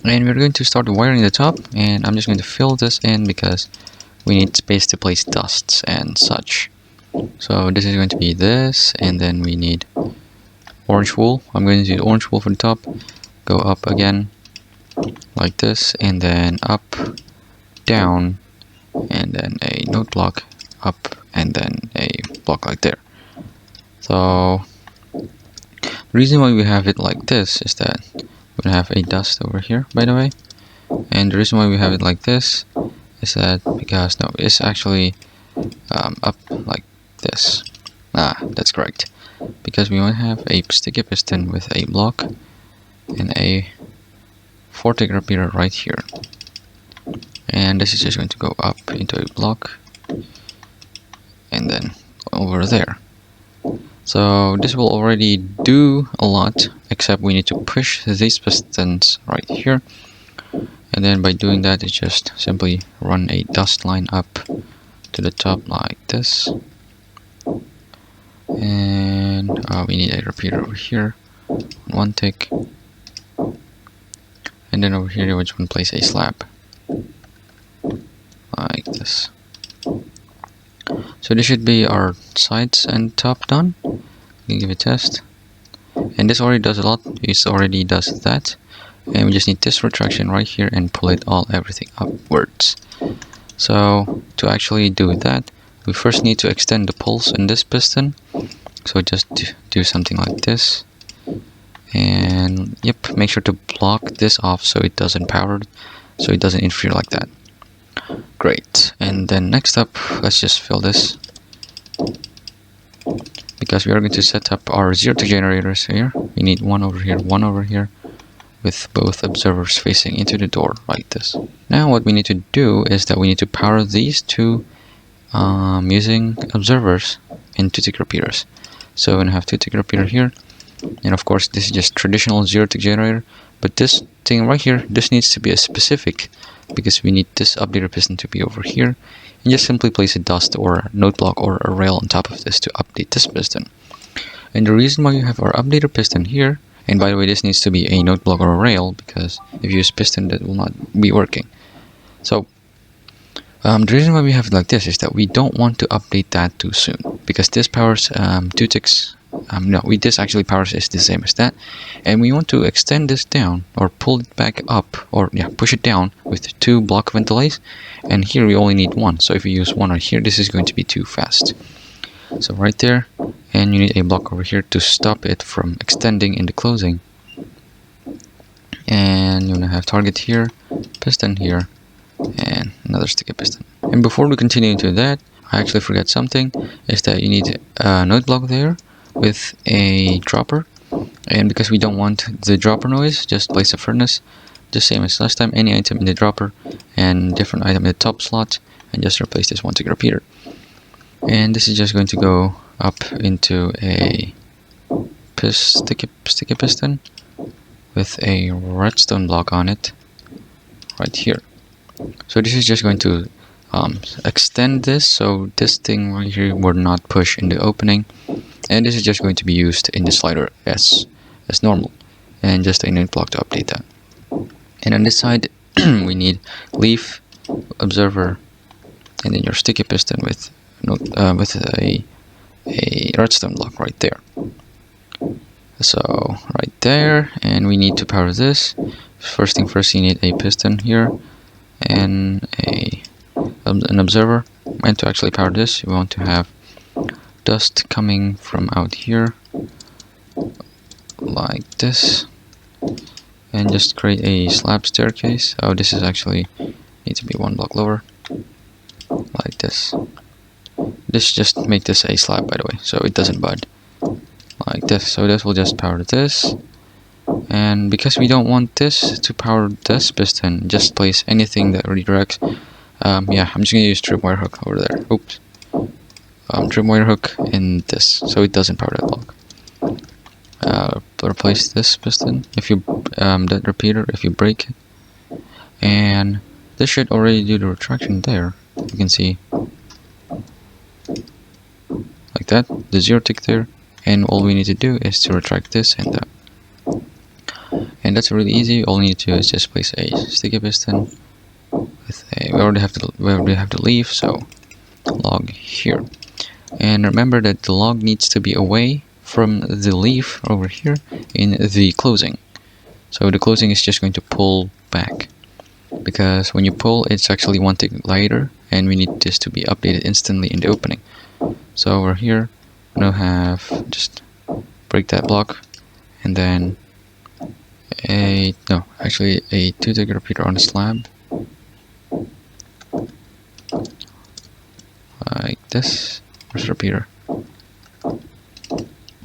And we're going to start wiring the top, and I'm just going to fill this in because we need space to place dusts and such. So this is going to be this, and then we need orange wool. I'm going to use orange wool for the top, go up again like this, and then up, down, and then a note block up, and then a block like there. So the reason why we have it like this is that we're gonna have a dust over here, by the way. And the reason why we have it like this is that because no, it's actually up like this. That's correct. Because we want to have a sticky piston with a block and a vortex repeater right here. And this is just going to go up into a block and then over there. So this will already do a lot, except we need to push these pistons right here. And then by doing that, it's just simply run a dust line up to the top like this. And we need a repeater over here, one tick. And then over here, we're just going to place a slab like this. So this should be our sides and top done. We can give it a test. And this already does a lot. It already does that. And we just need this retraction right here and pull it everything upwards. So to actually do that, we first need to extend the pulse in this piston. So just do something like this. And yep, make sure to block this off so it doesn't interfere like that. Great. And then next up, let's just fill this, because we are going to set up our zero-tick generators here. We need one over here, with both observers facing into the door like this. Now what we need to do is that we need to power these two using observers and two-tick repeaters. So we're going to have two-tick repeater here, and of course this is just traditional zero-tick generator, but this thing right here, this needs to be a specific, because we need this updater piston to be over here, and just simply place a dust or a note block or a rail on top of this to update this piston. And the reason why you have our updater piston here, and by the way, this needs to be a note block or a rail, because if you use piston, that will not be working. So the reason why we have it like this is that we don't want to update that too soon, because this powers two ticks. This actually powers is the same as that, and we want to extend this down or pull it back up, or push it down with two block ventilates. And here we only need one, so if you use one right here, this is going to be too fast. So right there, and you need a block over here to stop it from extending into closing. And you want to have target here, piston here, and another sticky piston. And before we continue into that, I actually forgot something, is that you need a note block there with a dropper. And because we don't want the dropper noise, just place a furnace, just same as last time, any item in the dropper and different item in the top slot, and just replace this one-tick repeater. And this is just going to go up into a sticky piston with a redstone block on it right here. So this is just going to extend this, so this thing right here will not push in the opening, and this is just going to be used in the slider as normal, and just a note block to update that. And on this side we need leaf, observer, and then your sticky piston with a redstone block right there. So right there, and we need to power this. First thing first, you need a piston here and an observer. And to actually power this, you want to have dust coming from out here like this, and just create a slab staircase. Oh, this is actually need to be one block lower like this. This just make this a slab, by the way, so it doesn't bud like this. So this will just power this, and because we don't want this to power this piston, just place anything that redirects. I'm just gonna use tripwire hook over there. Oops. Tripwire hook in this, so it doesn't power that block. Replace this piston if you that repeater if you break it, and this should already do the retraction there. You can see like that, the zero-tick there, and all we need to do is to retract this and that. And that's really easy. All you need to do is just place a sticky piston with a, we already have the leaf, so log here. And remember that the log needs to be away from the leaf over here in the closing. So the closing is just going to pull back, because when you pull, it's actually one tick lighter, and we need this to be updated instantly in the opening. So over here, I'm gonna have just break that block, and then a 2-tick repeater on a slab, like this. Where's the repeater?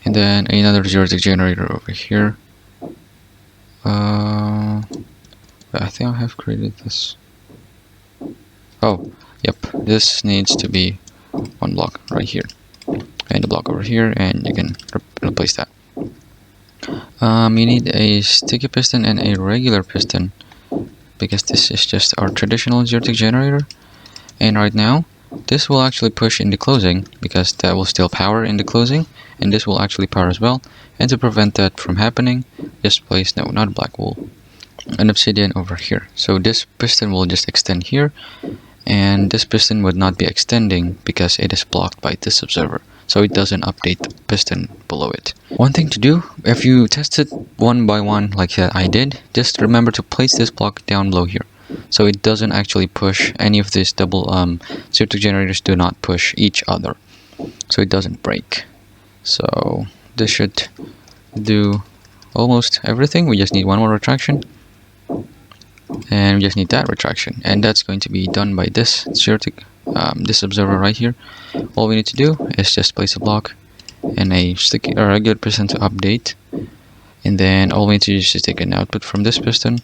And then another 0-tick generator over here. I think I have created this. Oh, yep. This needs to be one block right here, and a block over here, and you can replace that. You need a sticky piston and a regular piston, because this is just our traditional 0-tick generator. And right now, this will actually push in the closing, because that will still power in the closing, and this will actually power as well. And to prevent that from happening, just place, no, not black wool, an obsidian over here. So this piston will just extend here, and this piston would not be extending because it is blocked by this observer, so it doesn't update the piston below it. One thing to do, if you test it one by one like I did, just remember to place this block down below here, so it doesn't actually push any of these double 0-tick generators. Do not push each other, so it doesn't break. So this should do almost everything. We just need one more retraction, and we just need that retraction, and that's going to be done by this 0-tick this observer right here. All we need to do is just place a block and a sticky or regular piston to update, and then all we need to do is just take an output from this piston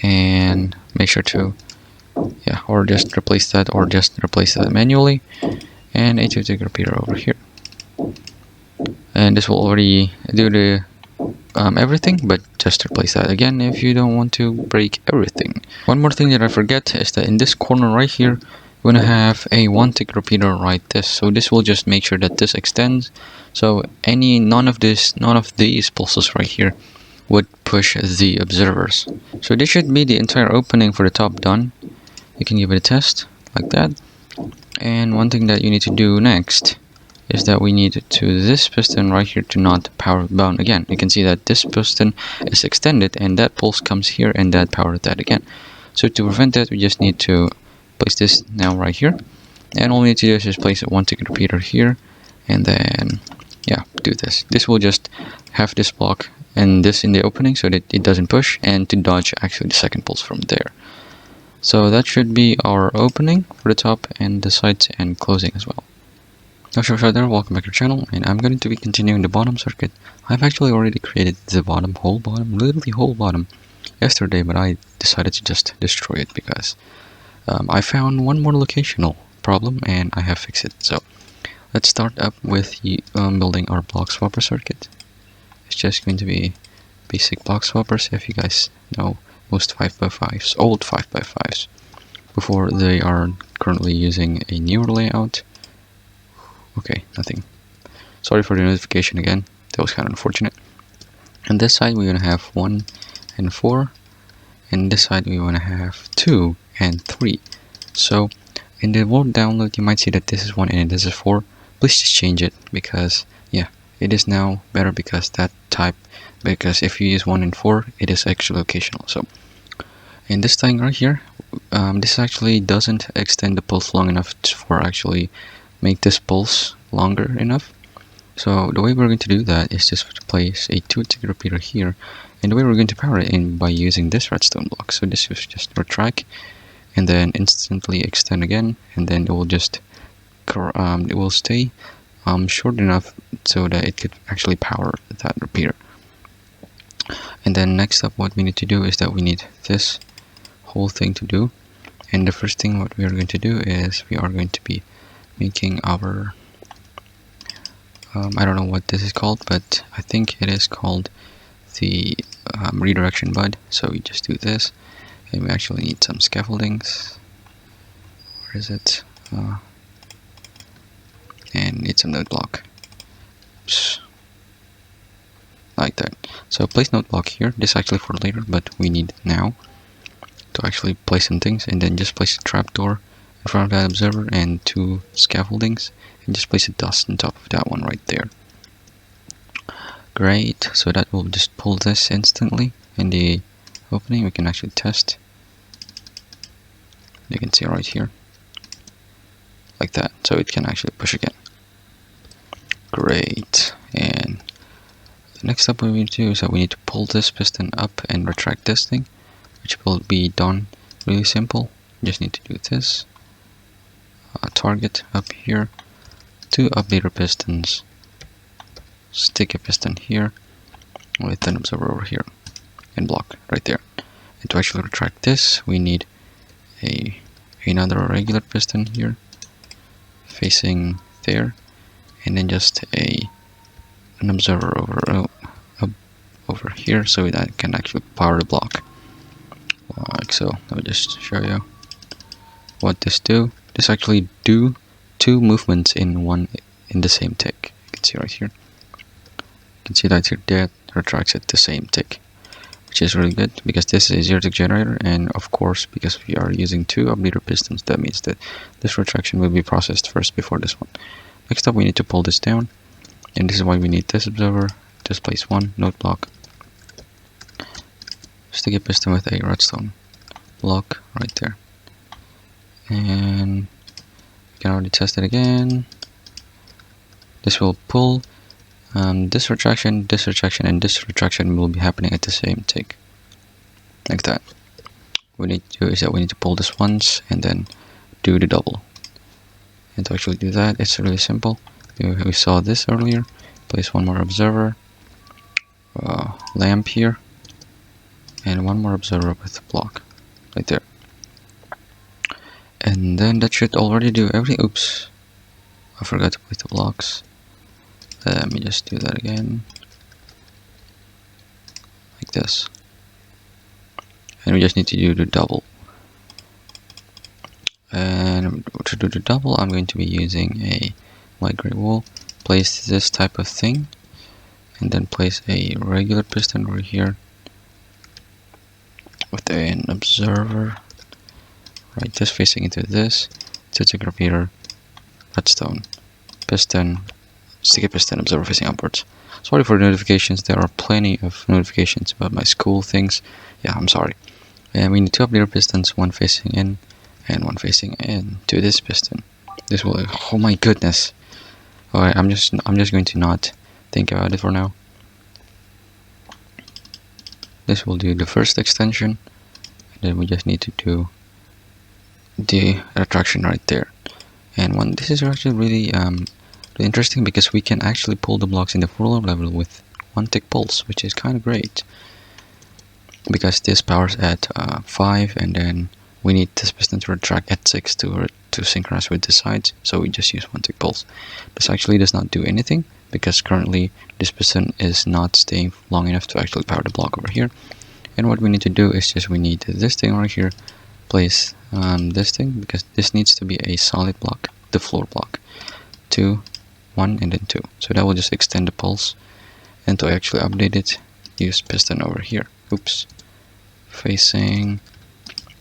and make sure to or just replace that manually, and a 2-tick repeater over here, and this will already do the everything, but just replace that again if you don't want to break everything. One more thing that I forget is that in this corner right here, we're gonna have a 1-tick repeater right this. So this will just make sure that this extends, so none of these pulses right here would push the observers. So this should be the entire opening for the top done. You can give it a test like that. And one thing that you need to do next is that we need to this piston right here to not power down again. You can see that this piston is extended, and that pulse comes here, and that powers that again. So to prevent that, we just need to place this now right here, and all we need to do is just place a 1-tick repeater here, and then do this. This will just have this block and this in the opening so that it doesn't push, and to dodge actually the second pulse from there. So that should be our opening for the top and the sides and closing as well. Now there, welcome back to the channel, and I'm going to be continuing the bottom circuit. I've actually already created the whole bottom, literally whole bottom, yesterday, but I decided to just destroy it because I found one more locational problem and I have fixed it. So let's start up with building our block swapper circuit. It's just going to be basic block swappers. If you guys know most 5x5s, old 5x5s, before they are currently using a newer layout. Okay, nothing. Sorry for the notification again. That was kind of unfortunate. And this side we're gonna have 1 and 4, and this side we wanna have 2 and 3. So in the word download, you might see that this is 1 and this is 4. Please just change it, because it is now better because if you use 1 and 4, it is actually locational. So in this thing right here, this actually doesn't extend the pulse long enough for actually make this pulse longer enough. So the way we're going to do that is just to place a 2-tick repeater here, and the way we're going to power it in by using this redstone block. So this is just retract and then instantly extend again, and then it will just it will stay short enough so that it could actually power that repeater. And then next up, what we need to do is that we need this whole thing to do, and the first thing what we are going to do is we are going to be making our I don't know what this is called, but I think it is called the redirection bud. So we just do this, and we actually need some scaffoldings. Where is it? And need some node block. Oops. like that. So place note block here. This is actually for later, but we need it now to actually place some things, and then just place a trapdoor in front of that observer and 2 scaffoldings, and just place a dust on top of that one right there. Great, so that will just pull this instantly in the opening. We can actually test. You can see right here, like that, so it can actually push again. Great, and the next step we need to do is that we need to pull this piston up and retract this thing, which will be done really simple. You just need to do this. Target up here, 2 updater pistons, stick a piston here with an observer over here, and block right there. And to actually retract this, we need another regular piston here facing there, and then just an observer over here, so that can actually power the block. Like so. Let me just show you what this do. This actually do 2 movements in the same tick. You can see right here. You can see that here that retracts at the same tick, which is really good because this is a 0 tick generator, and of course because we are using 2 upleader pistons, that means that this retraction will be processed first before this one. Next up, we need to pull this down, and this is why we need this observer. Just place 1 note block, stick a piston with a redstone block right there, and we can already test it again. This will pull. This retraction, and this retraction will be happening at the same tick, like that. What we need to do is that we need to pull this once and then do the double. And to actually do that, it's really simple. We saw this earlier. Place 1 more observer, lamp here, and 1 more observer with the block right there. And then that should already do everything. Oops, I forgot to place the blocks. Let me just do that again, like this. And we just need to do the double. And to do the double, I'm going to be using a light gray wool. Place this type of thing, and then place a regular piston over here with an observer, right, just facing into this. It's a repeater, redstone, piston, stick a piston, observer facing upwards. Sorry for the notifications. There are plenty of notifications about my school things. Yeah, I'm sorry. And we need 2 upleader pistons, 1 facing in and 1 facing in to this piston. This will, oh my goodness. Alright, I'm just going to not think about it for now. This will do the first extension, and then we just need to do the retraction right there. And this is actually really interesting because we can actually pull the blocks in the 4 level with 1 tick pulse, which is kind of great. Because this powers at 5, and then we need this piston to retract at 6 to synchronize with the sides, so we just use 1 tick pulse. This actually does not do anything because currently this piston is not staying long enough to actually power the block over here. And what we need to do is we need this thing right here, place this thing, because this needs to be a solid block, the floor block. 2, 1, and then 2. So that will just extend the pulse. And to actually update it, use piston over here. Oops. Facing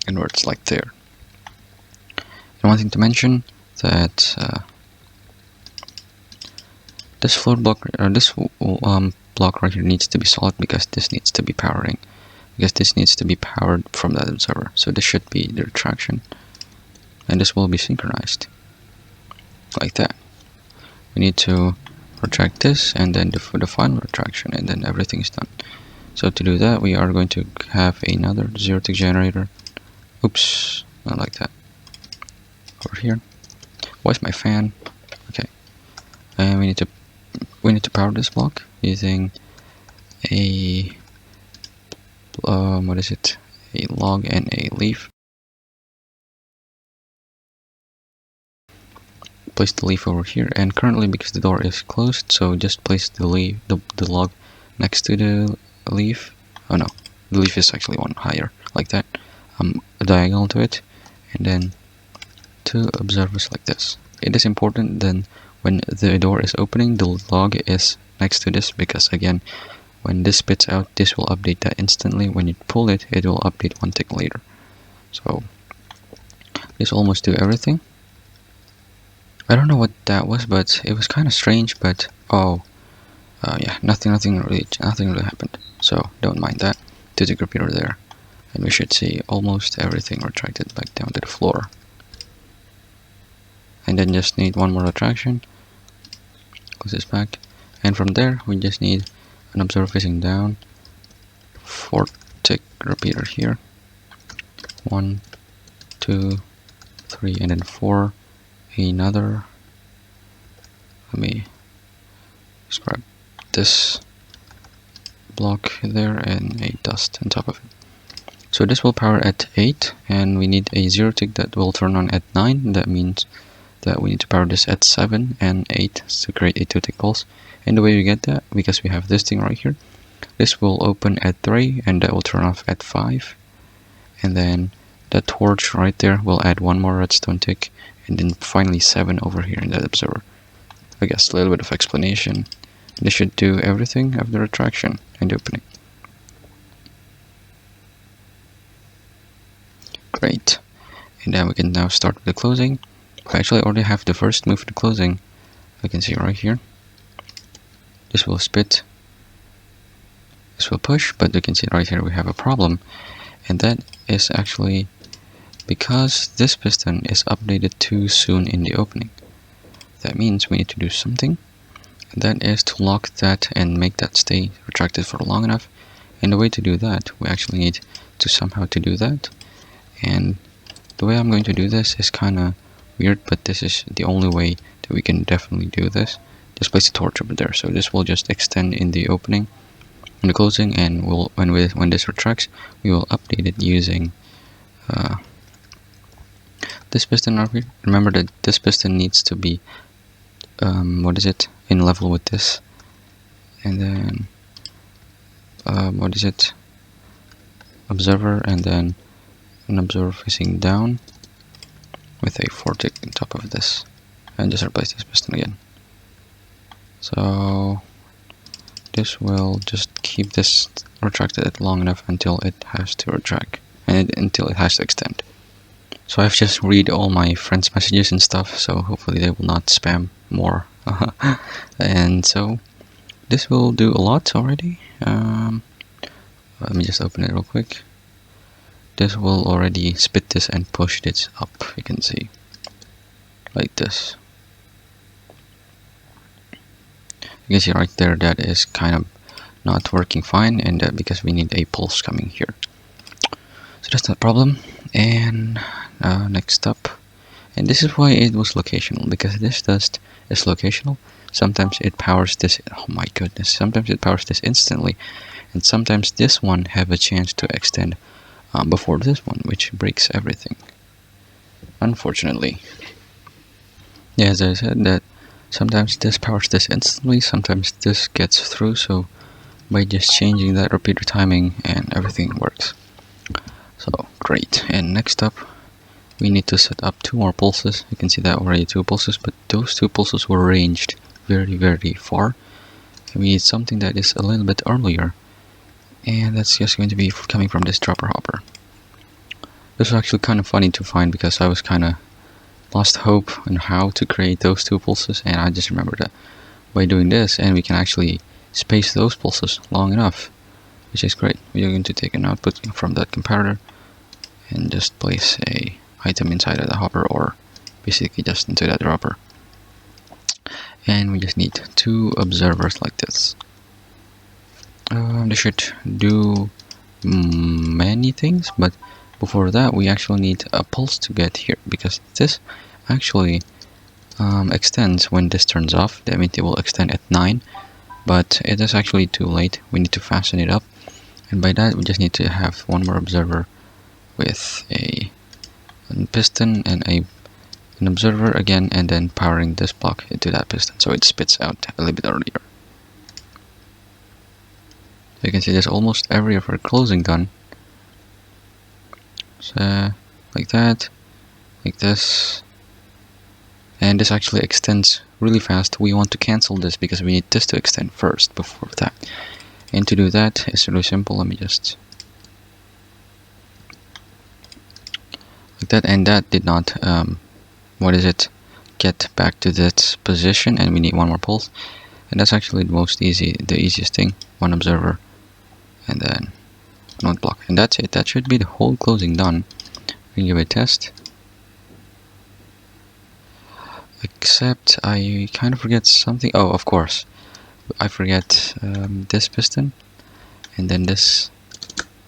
inwards like there. And one thing to mention that this floor block, or this block right here needs to be solid because this needs to be powering. Because this needs to be powered from that observer. So this should be the retraction. And this will be synchronized. Like that. We need to retract this and then the final retraction, and then everything is done. So to do that, we are going to have another 0 tick generator. Oops, not like that. Over here. Where's my fan? Okay. And we need to power this block using a what is it? A log and a leaf. Place the leaf over here, and currently because the door is closed, so just place the log next to the leaf. Oh no, the leaf is actually one higher, like that. A diagonal to it, and then 2 observers like this. It is important then when the door is opening, the log is next to this, because again, when this spits out, this will update that instantly. When you pull it, it will update one tick later. So this almost do everything. I don't know what that was, but it was kind of strange. But yeah, nothing really happened. So don't mind that. 2-tick repeater there, and we should see almost everything retracted back down to the floor. And then just need one more retraction. Close this back, and from there we just need an observer facing down. 4-tick repeater here. 1, 2, 3, and then 4. Another. Let me just grab this block there and a dust on top of it. So this will power at 8, and we need a 0-tick that will turn on at 9. That means that we need to power this at 7 and 8 to create a 2-tick pulse. And the way we get that, because we have this thing right here, this will open at 3 and that will turn off at 5. And then that torch right there will add one more redstone tick, and then finally 7 over here in that observer. I guess a little bit of explanation. This should do everything of the retraction and opening. Great. And then we can now start with the closing. I actually already have the first move to closing. I can see right here. This will spit. This will push, but you can see right here we have a problem. And that is actually because this piston is updated too soon in the opening. That means we need to do something, and that is to lock that and make that stay retracted for long enough. And the way to do that, we actually need to somehow to do that. And the way I'm going to do this is kind of weird, but this is the only way that we can definitely do this. Just place the torch over there, so this will just extend in the opening and the closing, and when this retracts, we will update it using this piston over here. Remember that this piston needs to be in level with this, and then observer, and then an observer facing down with a 4-tick on top of this, and just replace this piston again. So this will just keep this retracted long enough until it has to retract, and until it has to extend. So I've just read all my friends' messages and stuff, so hopefully they will not spam more. And so this will do a lot already. Let me just open it real quick. This will already spit this and push this up, you can see, like this. You can see right there that is kind of not working fine, and that because we need a pulse coming here. So that's not a problem. And next up, and this is why it was locational, because this dust is locational. Sometimes it powers this, oh my goodness, sometimes it powers this instantly, and sometimes this one have a chance to extend before this one, which breaks everything, unfortunately. Yeah, as I said, that sometimes this powers this instantly, sometimes this gets through, so by just changing that repeater timing and everything works. So great. And next up, we need to set up 2 more pulses. You can see that already 2 pulses, but those 2 pulses were ranged very far, and we need something that is a little bit earlier, and that's just going to be coming from this dropper hopper. This was actually kind of funny to find, because I was kind of lost hope on how to create those 2 pulses, and I just remembered that by doing this, and we can actually space those pulses long enough, which is great. We are going to take an output from that comparator and just place a item inside of the hopper, or basically just into that dropper. And we just need 2 observers like this. They should do many things, but before that we actually need a pulse to get here, because this actually extends when this turns off. That means it will extend at 9, but it is actually too late. We need to fasten it up, and by that we just need to have 1 more observer with a piston and an observer again, and then powering this block into that piston so it spits out a little bit earlier. You can see there's almost every of our closing done. So like that, like this, and this actually extends really fast. We want to cancel this because we need this to extend first before that. And to do that, it's really simple. Let me just like that, and that did not get back to that position, and we need one more pulse, and that's actually the easiest thing. One observer, and then node block, and that's it. That should be the whole closing done. We can give it a test. Except I kind of forget something. Oh, of course, I forget this piston, and then this.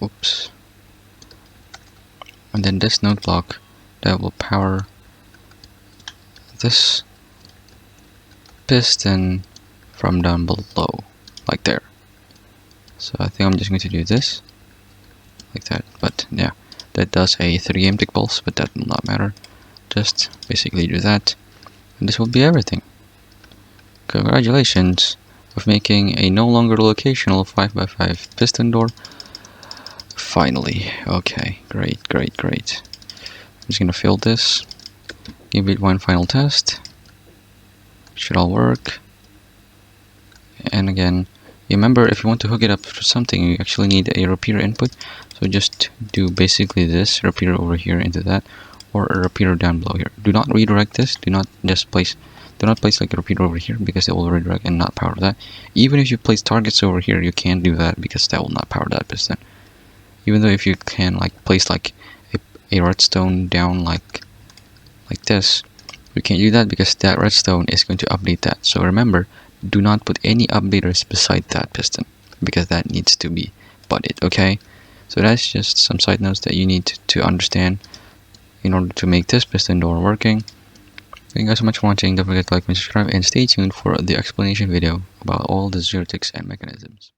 Oops. And then this node block that will power this piston from down below, like there. So I think I'm just going to do this like that. But yeah, that does a 3 tick pulse, but that will not matter. Just basically do that, and this will be everything. Congratulations of making a no longer locational 5x5 piston door. Finally. Okay, great. I'm just gonna fill this, give it one final test. Should all work. And again, remember, if you want to hook it up to something, you actually need a repeater input. So just do basically this repeater over here into that, or a repeater down below here. Do not redirect this. Do not place like a repeater over here, because it will redirect and not power that. Even if you place targets over here, you can't do that because that will not power that piston. Even though if you can like place like a redstone down like this, you can't do that because that redstone is going to update that. So remember, do not put any updaters beside that piston, because that needs to be butted, okay? So that's just some side notes that you need to understand in order to make this piston door working. Thank you guys so much for watching. Don't forget to like and subscribe, and stay tuned for the explanation video about all the zero ticks and mechanisms.